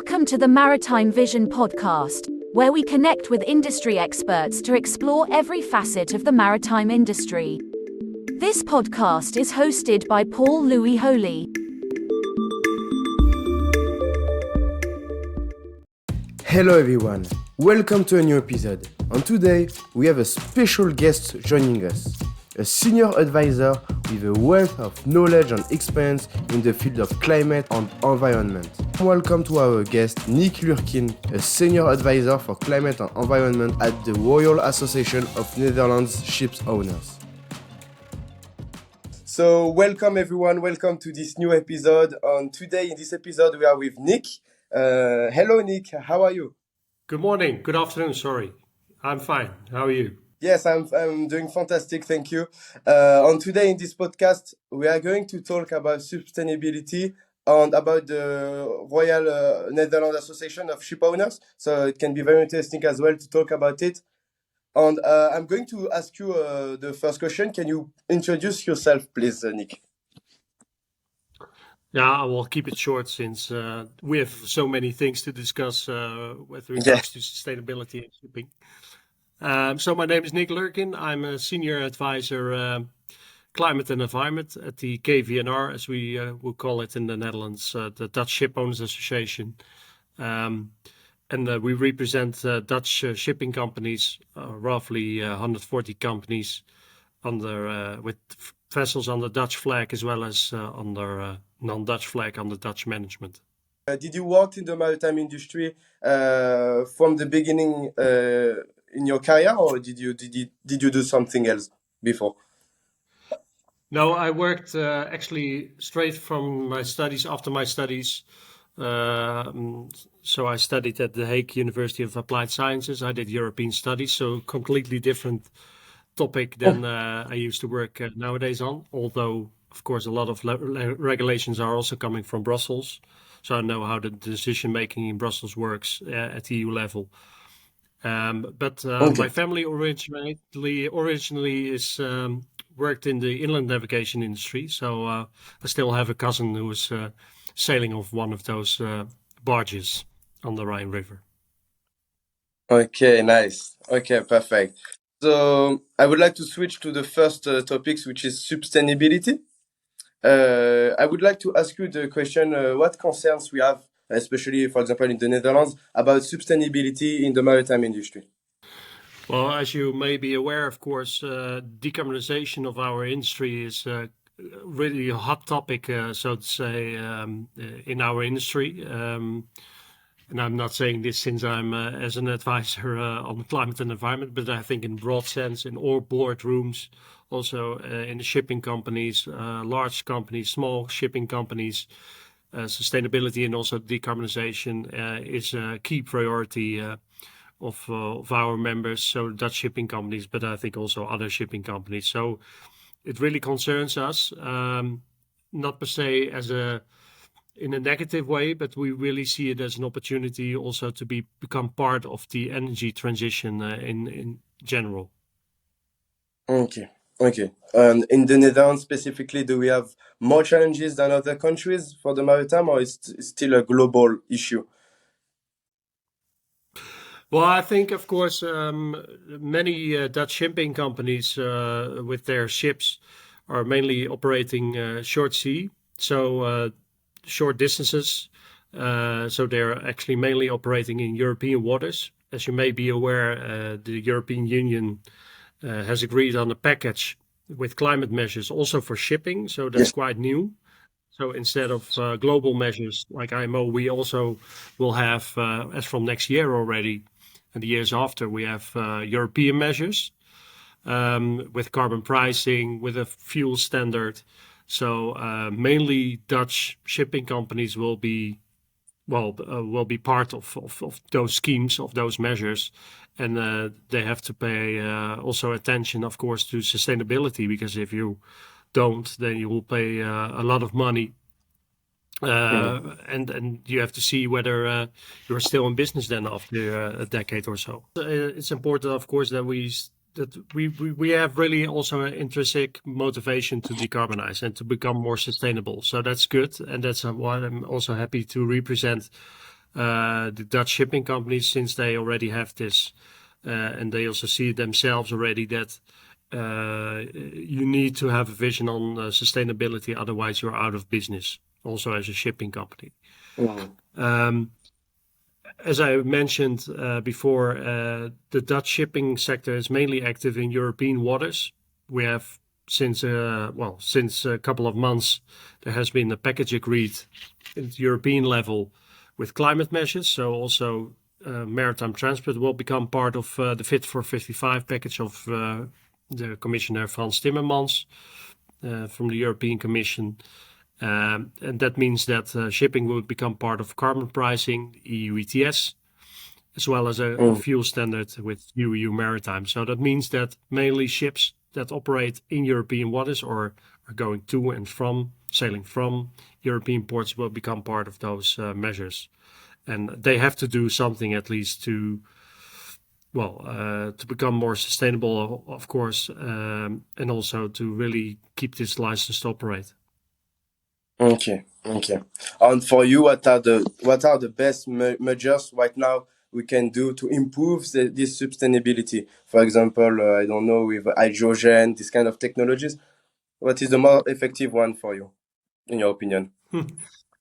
Welcome to the Maritime Vision podcast, where we connect with industry experts to explore every facet of the maritime industry. This podcast is hosted by Paul Louis Holy. Hello everyone, welcome to a new episode. And today we have a special guest joining us, a senior advisor with a wealth of knowledge and experience in the field of climate and environment. Welcome to our guest Nick Lurkin, a senior advisor for climate and environment at the Royal Association of Netherlands Shipowners. So welcome everyone, welcome to this new episode. And today in this episode we are with Nick. Hello Nick, how are you? Good morning, good afternoon, sorry. I'm fine, how are you? Yes, I'm doing fantastic, thank you. And today in this podcast, we are going to talk about sustainability and about the Royal Netherlands Association of Shipowners. So it can be very interesting as well to talk about it. And I'm going to ask you the first question. Can you introduce yourself, please, Nick? Yeah, I will keep it short since we have so many things to discuss with regards to sustainability and shipping. So my name is Nick Lurkin. I'm a senior advisor, climate and environment at the KVNR, as we will call it in the Netherlands, the Dutch Shipowners Association. And we represent Dutch shipping companies, roughly 140 companies with vessels under Dutch flag as well as under non-Dutch flag under Dutch management. Did you work in the maritime industry from the beginning in your career, or did you do something else before? No, I worked actually straight from my studies. After my studies, so I studied at the Hague University of Applied Sciences. I did European studies, so completely different topic than I used to work nowadays on. Although, of course, a lot of regulations are also coming from Brussels, so I know how the decision making in Brussels works at the EU level. But my family originally is worked in the inland navigation industry. So I still have a cousin who is sailing off one of those barges on the Rhine River. Okay, nice. Okay, perfect. So I would like to switch to the first topics, which is sustainability. I would like to ask you the question, what concerns we have, especially, for example, in the Netherlands, about sustainability in the maritime industry? Well, as you may be aware, of course, decarbonization of our industry is really a hot topic, so to say, in our industry. And I'm not saying this since I'm as an advisor on climate and environment, but I think in broad sense, in all boardrooms, also in the shipping companies, large companies, small shipping companies, sustainability and also decarbonization is a key priority of our members, so Dutch shipping companies, but I think also other shipping companies. So it really concerns us, not per se in a negative way, but we really see it as an opportunity also to become part of the energy transition in general. Okay. And in the Netherlands specifically, do we have more challenges than other countries for the maritime, or is it still a global issue? Well, I think, of course, many Dutch shipping companies with their ships are mainly operating short sea, so short distances. So they're actually mainly operating in European waters. As you may be aware, the European Union has agreed on a package with climate measures also for shipping. So that's quite new. So instead of global measures like IMO, we also will have, as from next year already, and the years after, we have European measures with carbon pricing, with a fuel standard. So mainly Dutch shipping companies will be part of those schemes, of those measures, and they have to pay also attention, of course, to sustainability, because if you don't, then you will pay a lot of money, and you have to see whether you're still in business then after a decade or so. It's important, of course, that we have really also an intrinsic motivation to decarbonize and to become more sustainable. So that's good, and that's why I'm also happy to represent the Dutch shipping companies, since they already have this, and they also see it themselves already that you need to have a vision on sustainability, otherwise you're out of business, also as a shipping company. As I mentioned before, the Dutch shipping sector is mainly active in European waters. We have since a couple of months, there has been a package agreed at the European level with climate measures. So also maritime transport will become part of the Fit for 55 package of the Commissioner Frans Timmermans from the European Commission. And that means that shipping will become part of carbon pricing, EU ETS, as well as a fuel standard with EU Maritime. So that means that mainly ships that operate in European waters or are going to and from, sailing from European ports will become part of those measures. And they have to do something at least to become more sustainable, of course, and also to really keep this license to operate. Okay. And for you, what are the best measures right now we can do to improve this sustainability? For example, I don't know, with hydrogen, this kind of technologies. What is the more effective one for you, in your opinion?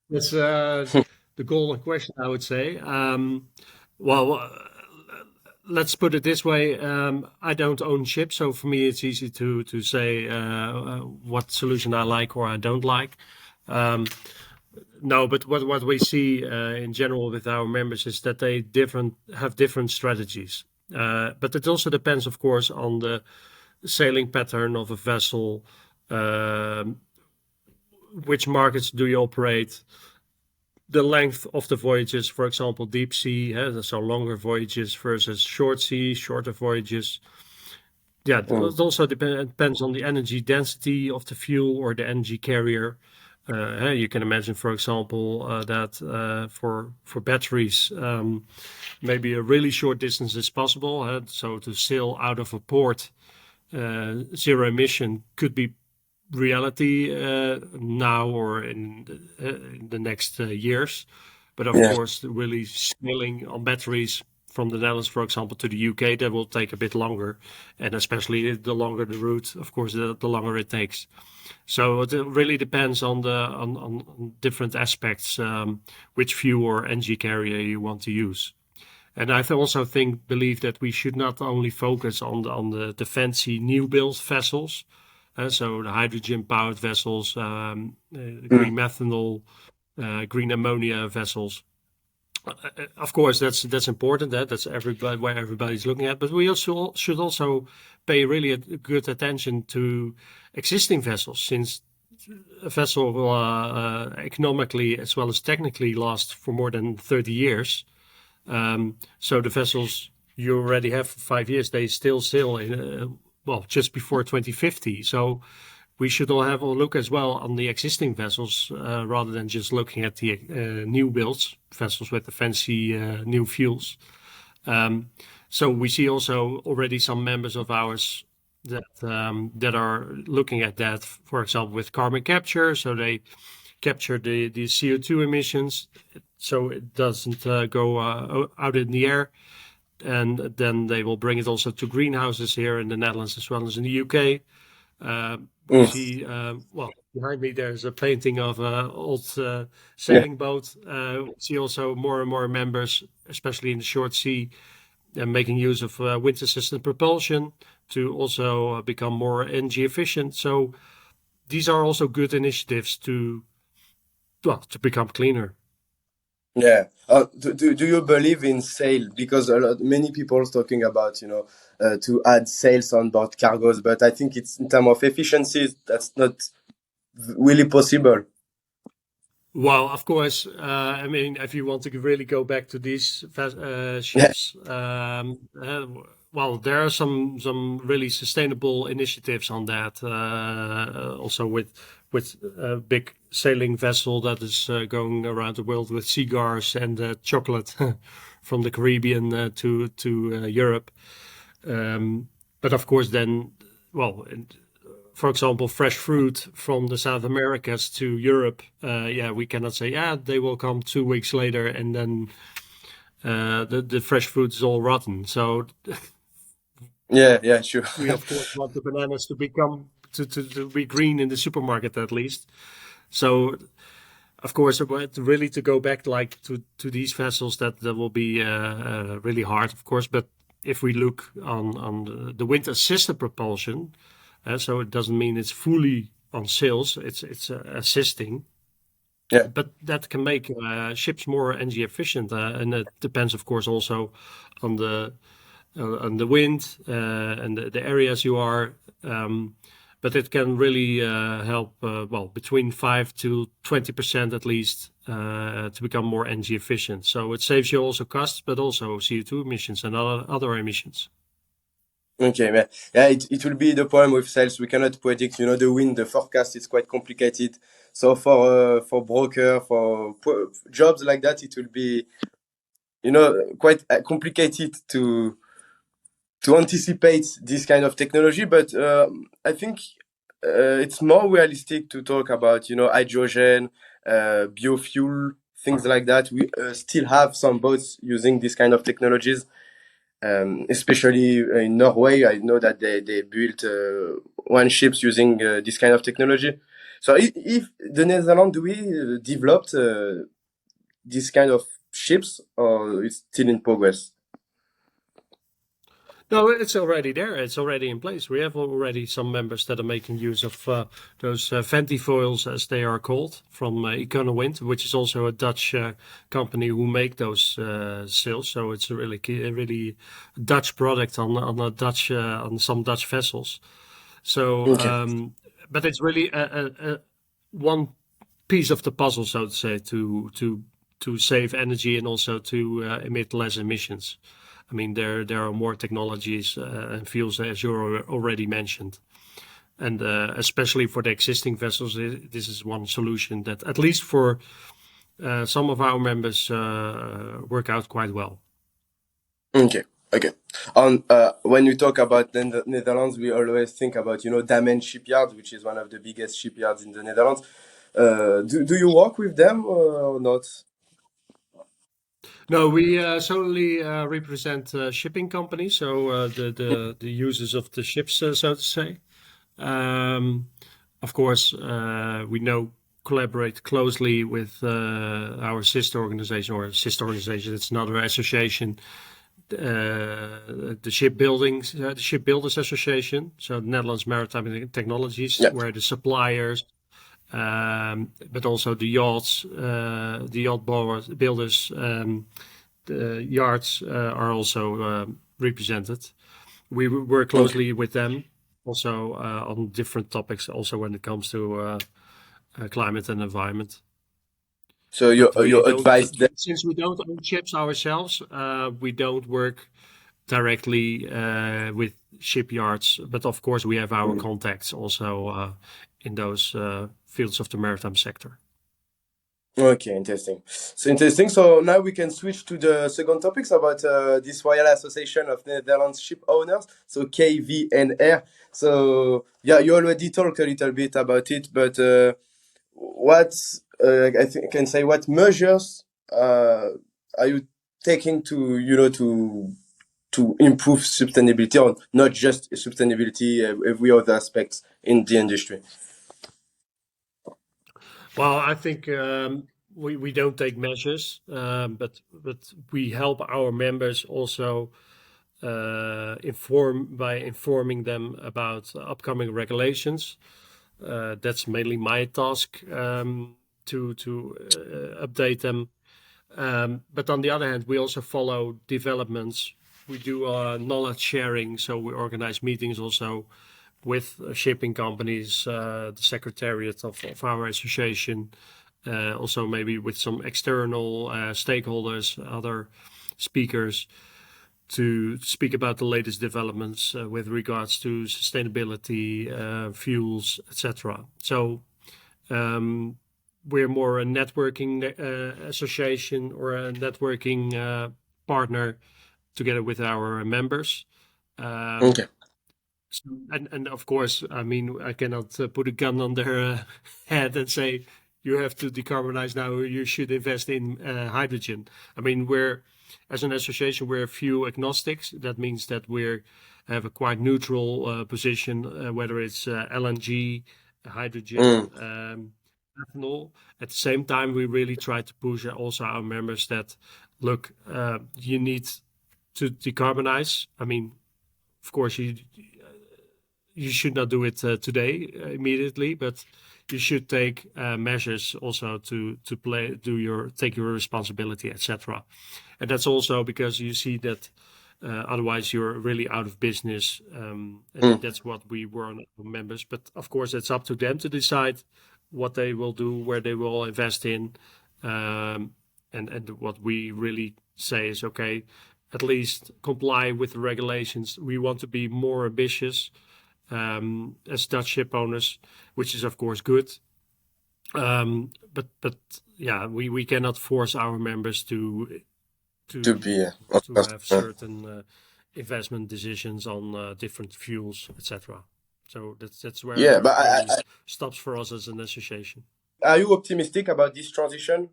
That's the golden question, I would say. Let's put it this way. I don't own ships, so for me it's easy to say what solution I like or I don't like. No, but what we see in general with our members is that they have different strategies. But it also depends, of course, on the sailing pattern of a vessel. Which markets do you operate? The length of the voyages, for example, deep sea, so longer voyages versus shorter voyages. Yeah, it also depends on the energy density of the fuel or the energy carrier. You can imagine, for example, that for batteries, maybe a really short distance is possible. So to sail out of a port, zero emission could be reality now or in the next years. But of course, really sailing on batteries from the Netherlands, for example, to the UK, that will take a bit longer. And especially the longer the route, of course, the longer it takes. So it really depends on different aspects, which fuel or energy carrier you want to use. And I also believe that we should not only focus on the fancy new build vessels, so the hydrogen-powered vessels, green methanol, green ammonia vessels. Of course, that's important. That's where everybody's looking at. But we also should pay really a good attention to existing vessels, since a vessel will economically as well as technically last for more than 30 years. So the vessels you already have for 5 years, they still sail in, just before 2050. So we should all have a look as well on the existing vessels rather than just looking at the new builds, vessels with the fancy new fuels. So we see also already some members of ours that are looking at that, for example, with carbon capture. So they capture the CO2 emissions so it doesn't go out in the air. And then they will bring it also to greenhouses here in the Netherlands as well as in the UK. We see, behind me there's a painting of an old sailing boat. We see also more and more members, especially in the short sea, making use of wind assisted propulsion to also become more energy efficient. So these are also good initiatives to become cleaner. Yeah. Do you believe in sail? Because many people are talking about, to add sails on board cargoes, but I think it's in terms of efficiency, that's not really possible. Well, of course, if you want to really go back to these ships, there are some really sustainable initiatives on that. Also with a big sailing vessel that is going around the world with cigars and chocolate from the Caribbean to Europe. But of course, then, for example, fresh fruit from the South Americas to Europe, we cannot say, they will come 2 weeks later and then the fresh fruit is all rotten. So Yeah, sure. we of course want the bananas to become to be green in the supermarket at least. So of course, really to go back like to these vessels, that will be really hard, of course. But if we look on the wind assisted propulsion, so it doesn't mean it's fully on sails; it's assisting. Yeah. But that can make ships more energy efficient, and it depends, of course, also on the wind and the areas you are. But it can really help, between 5 to 20% at least, to become more energy efficient. So it saves you also costs, but also CO2 emissions and other emissions. Okay, yeah, it will be the problem with sales. We cannot predict, the wind, the forecast is quite complicated. So for broker, for jobs like that, it will be, quite complicated to anticipate this kind of technology. But I think it's more realistic to talk about, hydrogen, biofuel, things like that. We still have some boats using this kind of technologies. Especially in Norway, I know that they built one ships using this kind of technology. So if the Netherlands, do we developed this kind of ships, or it's still in progress? No, it's already there. It's already in place. We have already some members that are making use of those ventifoils, as they are called, from Econowind, which is also a Dutch company who make those sails. So it's a really Dutch product on some Dutch vessels. So, Okay. but it's really one piece of the puzzle, so to say, to save energy and also to emit less emissions. I mean, there are more technologies and fuels, as you already mentioned. And especially for the existing vessels, this is one solution that, at least for some of our members, work out quite well. Okay. When we talk about the Netherlands, we always think about, Damen Shipyard, which is one of the biggest shipyards in the Netherlands. Do you work with them or not? No, we solely represent shipping companies, so the users of the ships, so to say. Of course, we collaborate closely with our sister organization, it's another association, the Shipbuilders Association, so Netherlands Maritime Technologies, where the suppliers, but also the yachts, the yacht builders, the yards are also represented. We work closely with them also on different topics, also when it comes to climate and environment. So you advise them? Since we don't own ships ourselves, we don't work directly with shipyards, but of course we have our contacts also in those fields of the maritime sector. Okay, interesting. So now we can switch to the second topics about this Royal Association of Netherlands Ship Owners, so KVNR. So yeah, you already talked a little bit about it, but what I think I can say, what measures are you taking to improve sustainability, or not just sustainability, every other aspect in the industry? Well, I think we don't take measures, but we help our members also informing them about upcoming regulations. That's mainly my task, to update them. But on the other hand, we also follow developments. We do knowledge sharing, so we organize meetings also with shipping companies, the secretariat of our association, also maybe with some external stakeholders, other speakers, to speak about the latest developments with regards to sustainability, fuels, etc. So we're more a networking association or a networking partner together with our members. Okay. And of course, I mean, I cannot put a gun on their head and say you have to decarbonize now. You should invest in hydrogen. I mean, as an association, we're fuel agnostics. That means that we have a quite neutral position, whether it's LNG, hydrogen, ethanol. At the same time, we really try to push also our members that look, you need to decarbonize. I mean, of course, you should not do it today immediately, but you should take measures also to take your responsibility, etc. And that's also because you see that otherwise you're really out of business, and that's what we warn our members. But of course, it's up to them to decide what they will do, where they will invest in, and what we really say is okay. At least comply with the regulations. We want to be more ambitious as Dutch ship owners, which is of course good. But yeah, we cannot force our members to have certain investment decisions on different fuels, etc. So that's where it stops for us as an association. Are you optimistic about this transition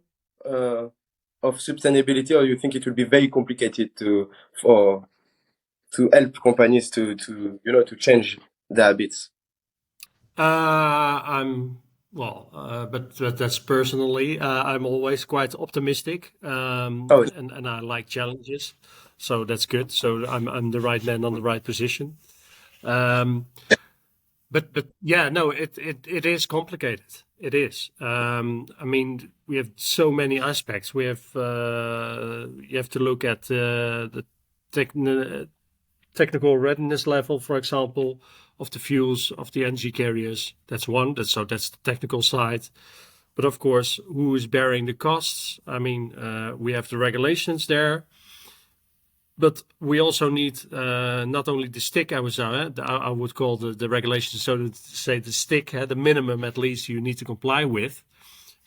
of sustainability, or you think it will be very complicated to help companies to change their habits? But that's personally. I'm always quite optimistic, and I like challenges, so that's good. So I'm the right man on the right position. But yeah, no, it is complicated. It is. I mean, we have so many aspects. We have you have to look at the technical readiness level, for example, of the fuels of the energy carriers. That's one. That's the technical side. But of course, who is bearing the costs? I mean, we have the regulations there. But we also need not only the stick, I would call the regulations, so to say the stick, the minimum at least you need to comply with.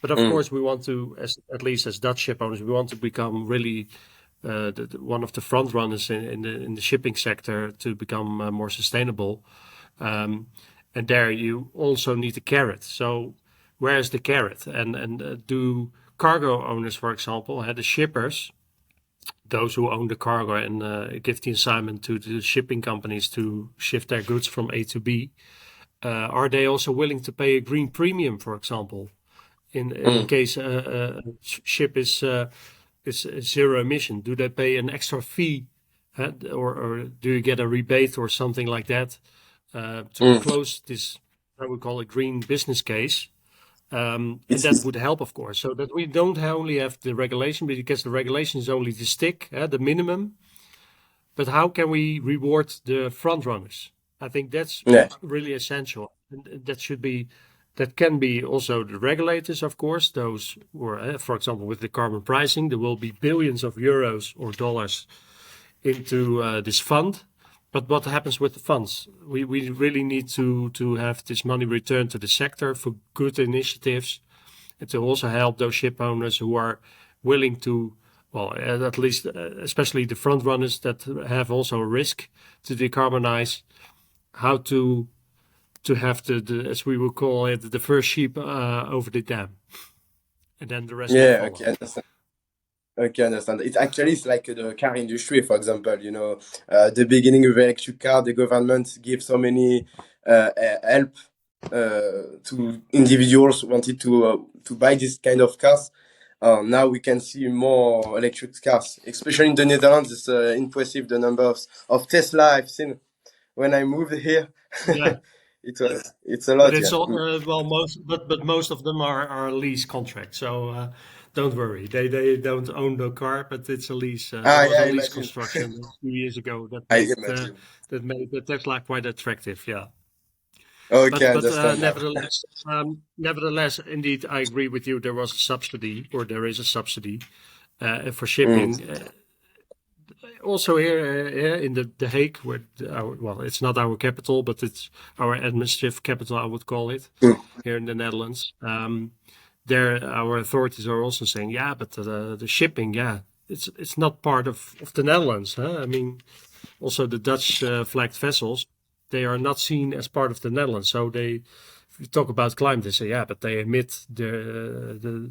But of course, we want to, at least as Dutch ship owners, we want to become really one of the front runners in the shipping sector to become more sustainable. And there you also need a carrot. So where is the carrot? And do cargo owners, for example, the shippers, those who own the cargo and give the assignment to the shipping companies to shift their goods from A to B, are they also willing to pay a green premium, for example, in case a ship is zero emission? Do they pay an extra fee, or do you get a rebate or something like that to close this, I would call it, green business case? And that would help, of course, so that we don't only have the regulation, because the regulation is only the stick, the minimum. But how can we reward the front runners? I think that's really essential. And that can be also the regulators, of course, those who are, for example, with the carbon pricing, there will be billions of euros or dollars into this fund. But what happens with the funds? We really need to have this money returned to the sector for good initiatives, and to also help those ship owners who are willing to, well, at least especially the front runners that have also a risk to decarbonize, how to have the as we would call it, the first sheep over the dam, and then the rest. Yeah, okay, understand. It's like the car industry, for example. The beginning of electric car, the government gives so many help to individuals who wanted to buy this kind of cars. Now we can see more electric cars, especially in the Netherlands. It's impressive the number of Tesla I've seen when I moved here. Yeah. It's a lot. But it's all, most of them are lease contracts. So don't worry, they don't own the car, but it's a lease. There was a lease construction a few years ago that made the Tesla quite attractive. Yeah. Okay, but nevertheless, indeed, I agree with you. There was a subsidy, or there is a subsidy for shipping. Also here in the Hague, where it's not our capital, but it's our administrative capital, I would call it, here in the Netherlands. There, our authorities are also saying, but the shipping, it's not part of the Netherlands. Huh? I mean, also the Dutch flagged vessels, they are not seen as part of the Netherlands. So if you talk about climate, they say, yeah, but they emit the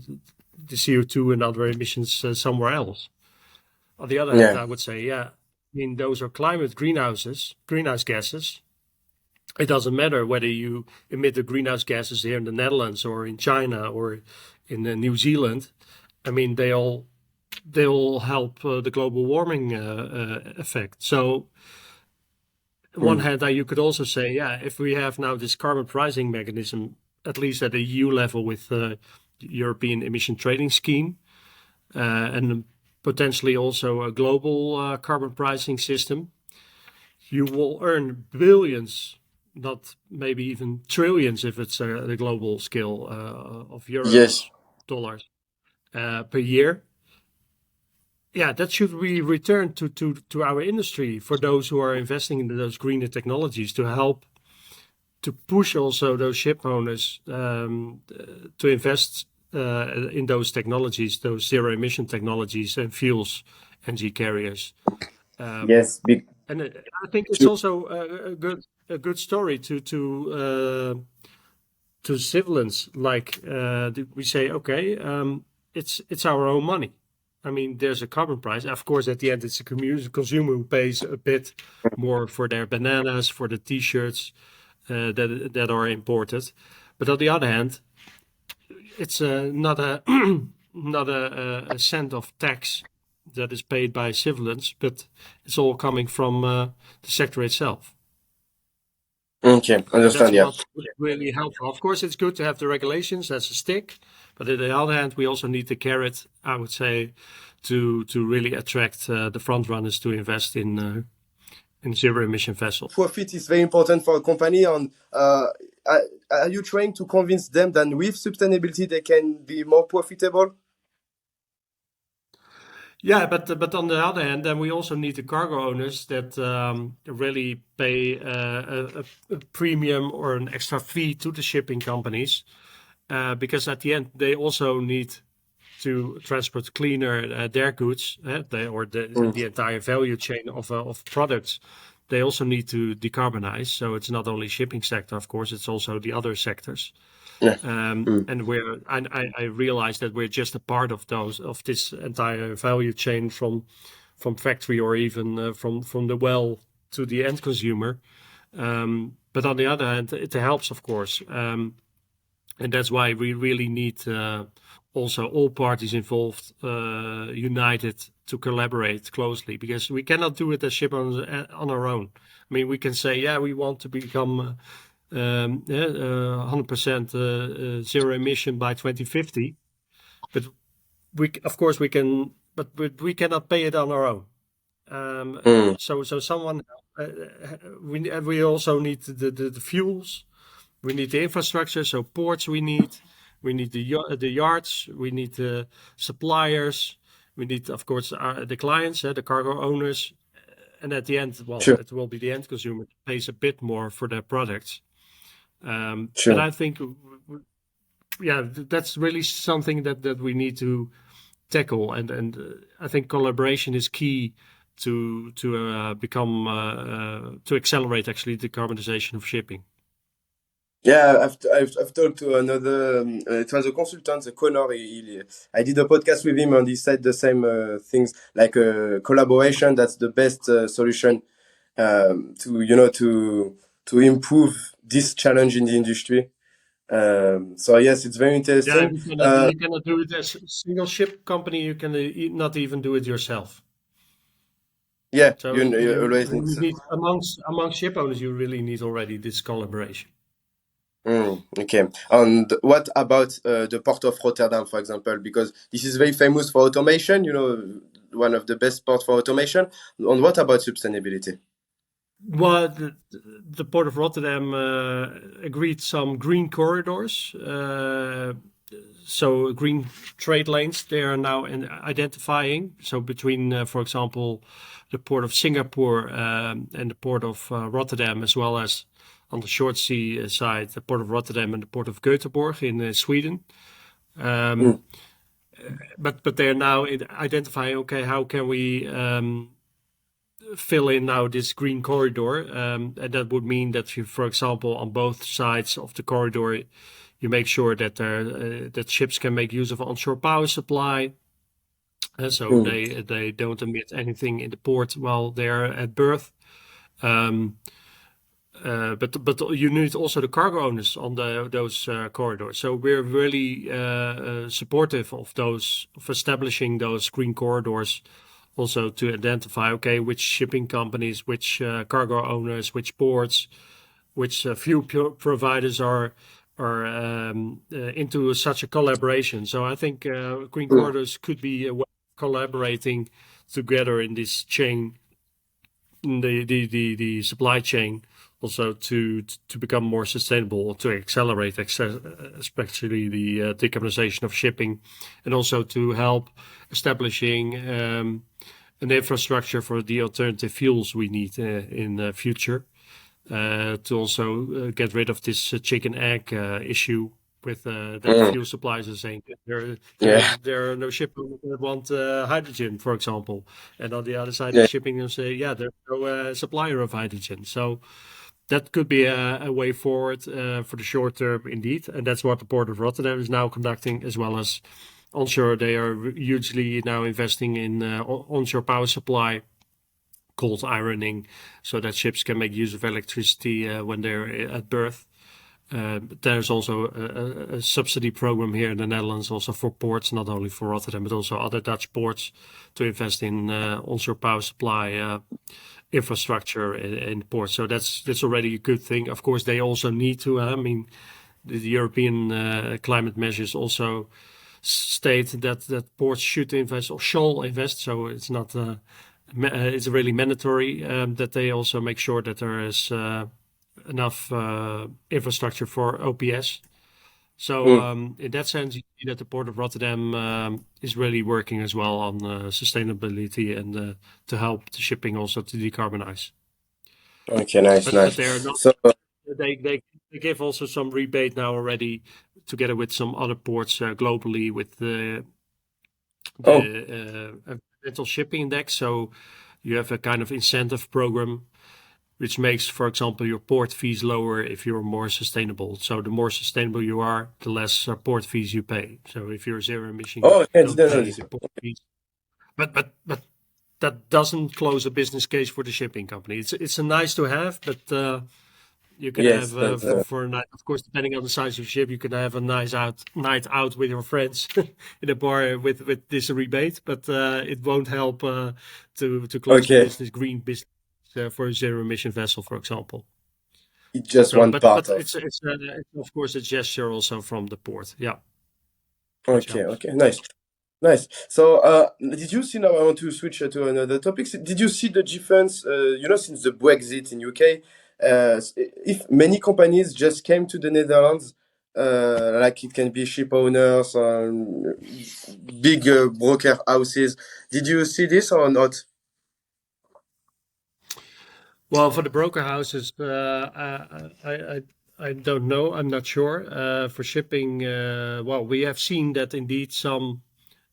CO2 and other emissions somewhere else. On the other hand, I would say, yeah, I mean, those are climate greenhouse gases. It doesn't matter whether you emit the greenhouse gases here in the Netherlands or in China or in New Zealand. I mean, they all help the global warming effect. So, on one hand, you could also say, yeah, if we have now this carbon pricing mechanism, at least at the EU level with the European Emission Trading Scheme, and potentially also a global carbon pricing system, you will earn billions, not maybe even trillions if it's the global scale of euros, dollars per year. Yeah, that should be returned to our industry for those who are investing in those greener technologies to help to push also those ship owners to invest in those technologies, those zero emission technologies and fuels, energy carriers. And I think it's also a good story to civilians. Like we say, okay, it's our own money. I mean, there's a carbon price. Of course, at the end, it's a consumer who pays a bit more for their bananas, for the T-shirts that are imported. But on the other hand, it's not a cent of tax that is paid by civilians, but it's all coming from the sector itself. Okay, understand. That's not really helpful. Of course, it's good to have the regulations as a stick, but on the other hand, we also need the carrot, I would say, to really attract the front runners to invest in zero emission vessels. Profit is very important for a company, and are you trying to convince them that with sustainability they can be more profitable? Yeah, but on the other hand, then we also need the cargo owners that really pay a premium or an extra fee to the shipping companies, because at the end they also need to transport cleaner their goods, the entire value chain of products. They also need to decarbonize. So it's not only shipping sector, of course, it's also the other sectors. Yeah. And I realize that we're just a part of this entire value chain from factory or even from the well to the end consumer. But on the other hand, it helps, of course, and that's why we really need also all parties involved united to collaborate closely, because we cannot do it as ship owners on our own. I mean, we can say, yeah, we want to become 100% zero emission by 2050, but of course we can, but we cannot pay it on our own. So someone we also need the fuels, we need the infrastructure, so ports we need the yards, we need the suppliers, we need, of course, the clients, the cargo owners, and at the end, it will be the end consumer that pays a bit more for their products. But I think, that's really something that we need to tackle, and I think collaboration is key to accelerate actually the decarbonization of shipping. Yeah, I've talked to another. It was a consultant, Connor. I did a podcast with him, and he said the same things. Like collaboration, that's the best solution to improve this challenge in the industry. So yes, it's very interesting. Yeah, you cannot do it as a single ship company. You can not even do it yourself. Yeah, so you always need among ship owners. You really need already this collaboration. Okay. And what about the port of Rotterdam, for example? Because this is very famous for automation, one of the best ports for automation. And what about sustainability? Well, the port of Rotterdam agreed some green corridors, so green trade lanes they are now identifying. So between, for example, the port of Singapore and the port of Rotterdam, as well as on the short sea side, the port of Rotterdam and the port of Göteborg in Sweden. But they are now identifying, okay, how can we fill in now this green corridor, and that would mean that you, for example, on both sides of the corridor, you make sure that that ships can make use of onshore power supply, so they don't emit anything in the port while they're at berth. But you need also the cargo owners on those corridors. So we're really supportive of establishing those green corridors, also to identify which shipping companies, which cargo owners, which ports, which fuel providers are into such a collaboration. So I think green corridors could be a way of collaborating together in this chain, the supply chain, also to become more sustainable, to accelerate especially the decarbonization of shipping, and also to help establishing an infrastructure for the alternative fuels we need in the future, to also get rid of this chicken egg issue with that fuel suppliers are saying there are no shippers that want hydrogen, for example, and on the other side of shipping they'll say there's no supplier of hydrogen. So that could be a way forward for the short term, indeed, and that's what the Port of Rotterdam is now conducting, as well as onshore. They are hugely now investing in onshore power supply, cold ironing, so that ships can make use of electricity when they're at berth. There's also a subsidy program here in the Netherlands, also for ports, not only for Rotterdam, but also other Dutch ports, to invest in onshore power supply infrastructure in ports. So that's already a good thing. Of course, they also need to. The European climate measures also state that ports should invest or shall invest. So it's not. It's really mandatory that they also make sure that there is enough infrastructure for OPS. So in that sense, you see that the Port of Rotterdam is really working as well on sustainability and to help the shipping also to decarbonize. Okay, nice. But they're not. So they give also some rebate now already, together with some other ports globally, with the environmental shipping index. So you have a kind of incentive program, which makes, for example, your port fees lower if you're more sustainable. So the more sustainable you are, the less port fees you pay. So if you're zero emission, you don't pay the port fees. But that doesn't close a business case for the shipping company. It's a nice to have, but you can have for a night, of course, depending on the size of your ship, you can have a nice night out with your friends in a bar with this rebate, but it won't help to close the business, green business. For a zero-emission vessel, for example. It's just one part but it's of course a gesture also from the port. Yeah. Okay, nice. So did you see, now I want to switch to another topic. Did you see the difference, since the Brexit in UK, if many companies just came to the Netherlands, like it can be Shipowners, big broker houses. Did you see this or not? Well, for the broker houses, I don't know. I'm not sure. For shipping, we have seen that indeed some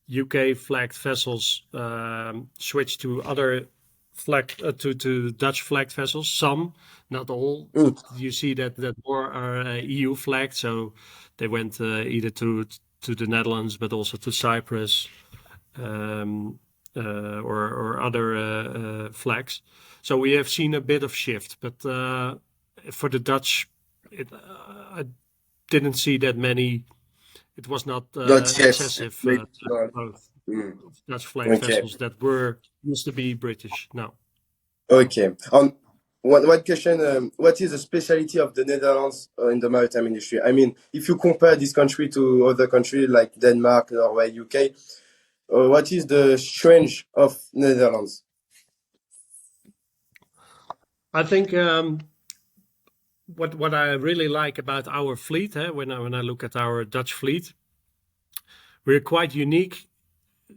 UK flagged vessels switch to other to Dutch flagged vessels. Some, not all. You see that more are EU flagged, so they went either to the Netherlands, but also to Cyprus. Or other flags. So we have seen a bit of shift, but for the Dutch, I didn't see that many. It was not excessive Dutch flag vessels that used to be British. No. Okay. One question, what is the specialty of the Netherlands in the maritime industry? I mean, if you compare this country to other countries like Denmark, Norway, UK, what is the strength of Netherlands? I think what I really like about our fleet, when I look at our Dutch fleet, we're quite unique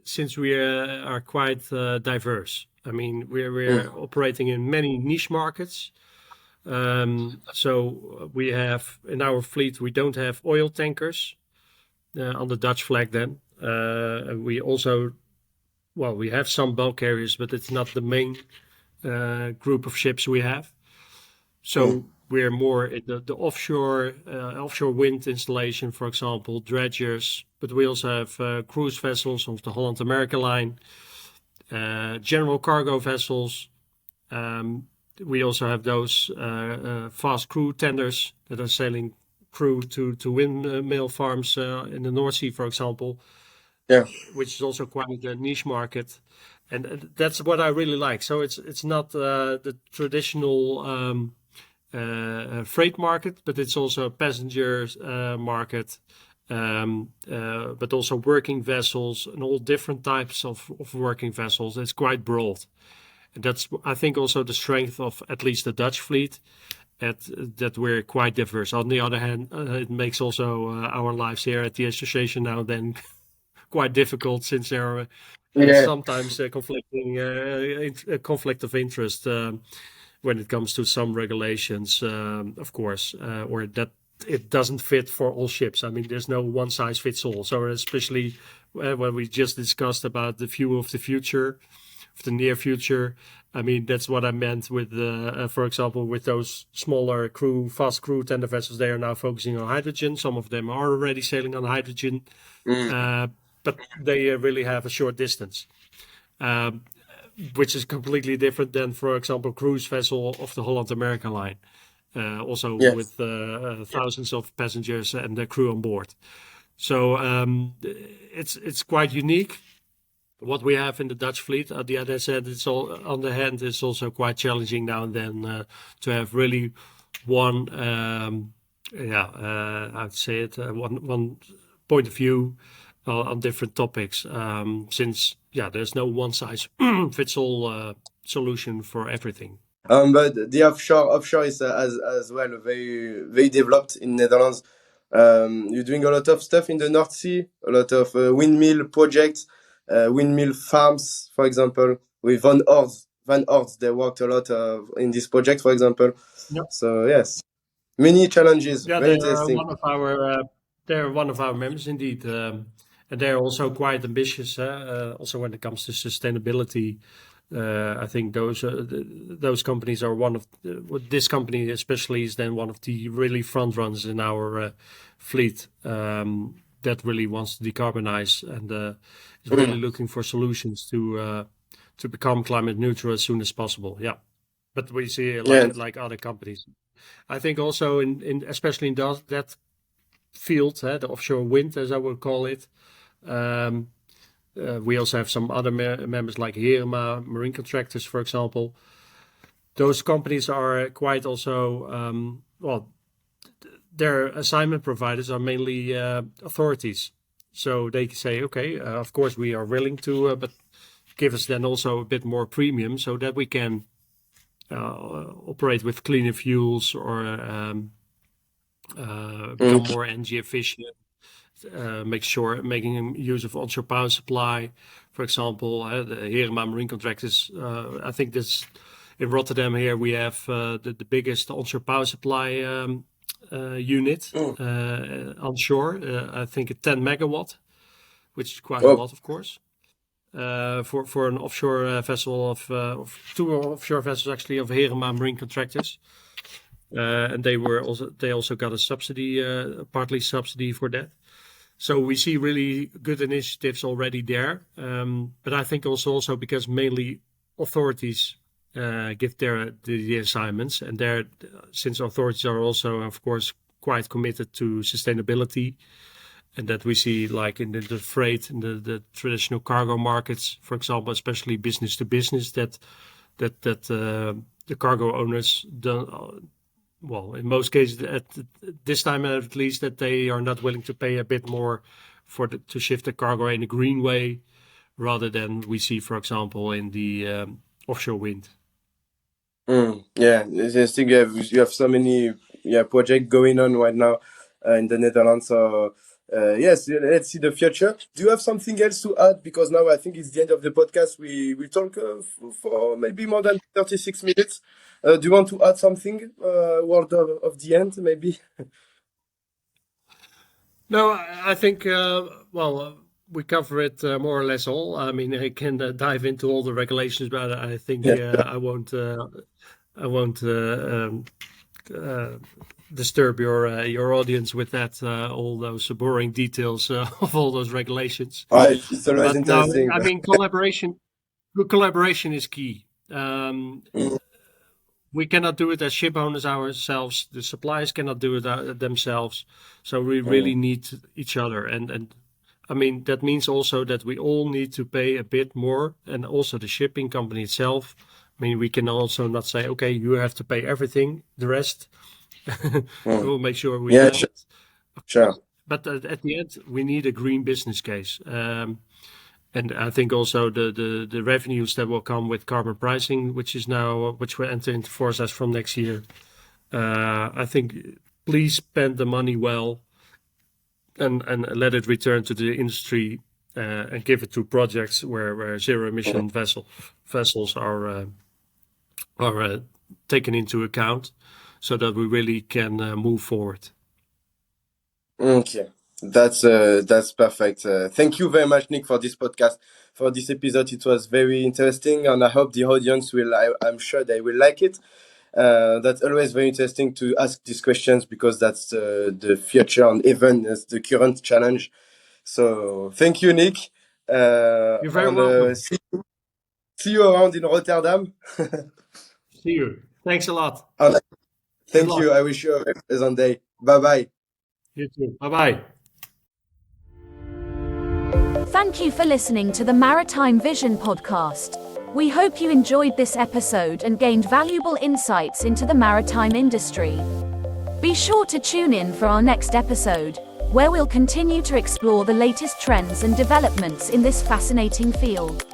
since we are quite diverse. I mean, we're operating in many niche markets. So we have in our fleet, we don't have oil tankers on the Dutch flag. Then we also, we have some bulk carriers, but it's not the main group of ships we have. So we're more in the offshore wind installation, for example, dredgers. But we also have cruise vessels of the Holland America line, general cargo vessels. We also have those fast crew tenders that are sailing crew to windmill farms in the North Sea, for example. Yeah. Which is also quite a niche market, and that's what I really like. So it's not the traditional freight market, but it's also a passenger market, but also working vessels and all different types of working vessels. It's quite broad. And that's, I think, also the strength of at least the Dutch fleet, that we're quite diverse. On the other hand, it makes also our lives here at the association now then quite difficult, since there are sometimes a conflict of interest when it comes to some regulations, of course, or that it doesn't fit for all ships. I mean, there's no one size fits all. So especially when we just discussed about the view of the future, of the near future, I mean, that's what I meant with, for example, with those smaller fast crew tender vessels. They are now focusing on hydrogen. Some of them are already sailing on hydrogen, but they really have a short distance, which is completely different than, for example, cruise vessel of the Holland America line, also with thousands of passengers and the crew on board. So it's quite unique what we have in the Dutch fleet. On the other hand, it's also quite challenging now and then to have really one, I'd say it, one point of view on different topics, since there's no one size fits all solution for everything. But the offshore is as well very very developed in Netherlands. You're doing a lot of stuff in the North Sea, a lot of windmill projects, windmill farms, for example, with Van Oort. They worked a lot in this project, for example. Yep. So yes, many challenges. Yeah, very they're interesting. they're one of our members indeed, and they're also quite ambitious. Also when it comes to sustainability, I think those companies are one of this company especially is then one of the really front runners in our fleet, that really wants to decarbonize and is really looking for solutions to become climate neutral as soon as possible. Yeah, but we see like other companies. I think also in especially in that field, the offshore wind, as I would call it. We also have some other members like Herema, Marine Contractors, for example. Those companies are quite also, their assignment providers are mainly authorities. So they say, okay, of course we are willing to, but give us then also a bit more premium so that we can operate with cleaner fuels or become more energy efficient. Making use of onshore power supply, for example, the Herema Marine Contractors. I think this in Rotterdam here we have the biggest onshore power supply unit onshore. I think a 10 megawatt, which is quite a lot, of course, for an offshore vessel of two offshore vessels actually of Herema Marine Contractors. And they also got a subsidy, partly subsidy for that. So we see really good initiatives already there. But I think also because mainly authorities give the assignments, and since authorities are also, of course, quite committed to sustainability, and that we see like in the freight and the traditional cargo markets, for example, especially business to business, that the cargo owners don't. Well, in most cases, at this time at least, that they are not willing to pay a bit more to shift the cargo in a green way, rather than we see, for example, in the offshore wind. Yeah, I think you have so many projects going on right now in the Netherlands. So yes, let's see the future. Do you have something else to add? Because now I think it's the end of the podcast. We talk for maybe more than 36 minutes. Do you want to add something? Word of the end, maybe? No, I think we cover it more or less all. I mean, I can dive into all the regulations, but I think I won't. I won't disturb your audience with that. All those boring details of all those regulations. It's always But no, interesting. I mean, collaboration is key. We cannot do it as ship owners ourselves. The suppliers cannot do it themselves. So we really need each other. And I mean, that means also that we all need to pay a bit more, and also the shipping company itself. I mean, we can also not say, okay, you have to pay everything, the rest. We'll make sure we Yeah, have it. sure. But at the end, we need a green business case. And I think also the revenues that will come with carbon pricing, which will enter into force as from next year. I think please spend the money well, and let it return to the industry, and give it to projects where zero emission vessels are taken into account, so that we really can move forward. Okay, that's perfect. Thank you very much, Nick, for this podcast, for this episode. It was very interesting, and I hope the audience will. I'm sure they will like it. That's always very interesting to ask these questions, because that's the future and even the current challenge. So thank you, Nick. You're very welcome. See you around in Rotterdam. See you. Thanks a lot. And thank Good you. luck. I wish you a pleasant day. Bye bye. You too. Bye-bye. Thank you for listening to the Maritime Vision podcast. We hope you enjoyed this episode and gained valuable insights into the maritime industry. Be sure to tune in for our next episode, where we'll continue to explore the latest trends and developments in this fascinating field.